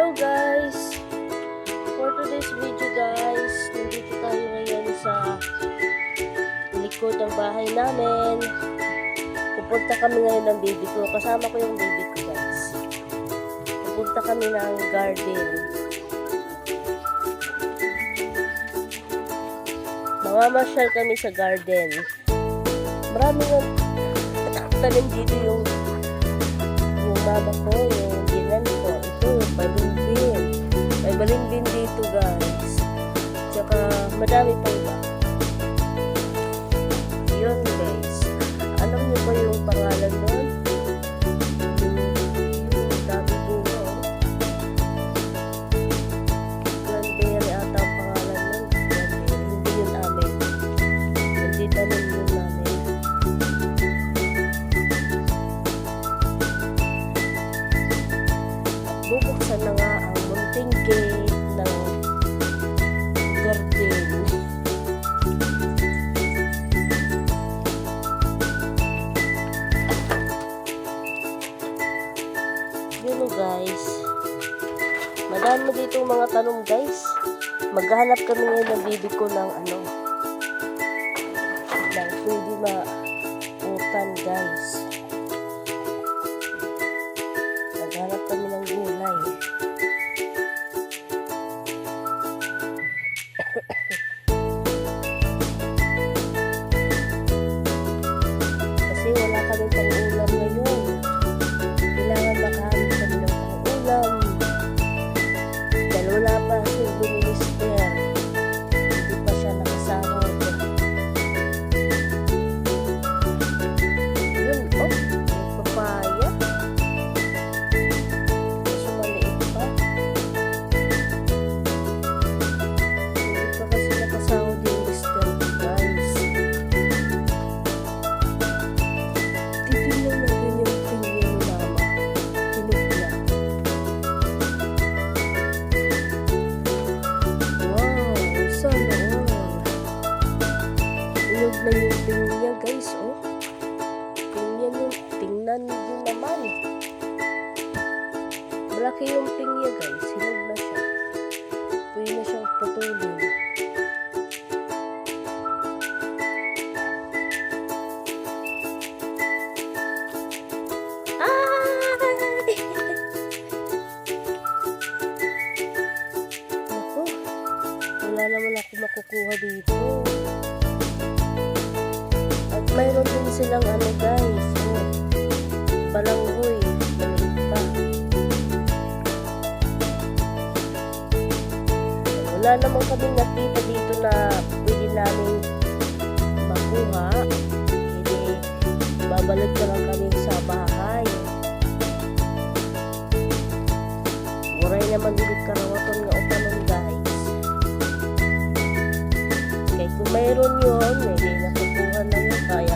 Hello guys! For today's video guys, nandito tayo ngayon sa likod ng bahay namin. Pupunta kami ngayon ng baby ko. Kasama ko yung baby ko guys. Pupunta kami ng garden. Mamamasyal kami sa garden. Marami nga tanim dito yung mama ko, yung ginan ko. Ito yung balimbing. May balimbing dito guys. Tsaka madami pa iba. Yun guys. Alam niyo ba yung pangalan doon? Yung dami bunga. Cranberry ata ang pangalan doon. Cranberry. Hindi yun amin. Hindi tanim yun namin. Bubuksan na nga ang munting gate ng garden. Yun guys. Madami dito mga tanong guys. Maghahanap kami ngayon ng baby ko ng ng pwede mautan guys. Maghanap kami ng gulay. Kasi wala kami pang-ulam ngayon. Kailangan makahanap kami ng pang-ulam. Dahil wala pa siyang minister. Hindi pa siya nakasahod. Yun, may papaya. Na yung pinya guys, oh. Pinya yung tingnan din naman. Malaki yung pinya guys, hinog na siya. Pwede na siyang putulin. Naku, wala naman ako makukuha dito. Mayroon din silang guys, balanghoy, maliit pa. Wala naman kaming nakita dito na pwede namin makuha. Hindi, babalik na lang kami sa bahay. Waray naman ulit karawaton nga upanon guys. Kaya kung mayroon yun, hindi nakukuha na yun, kaya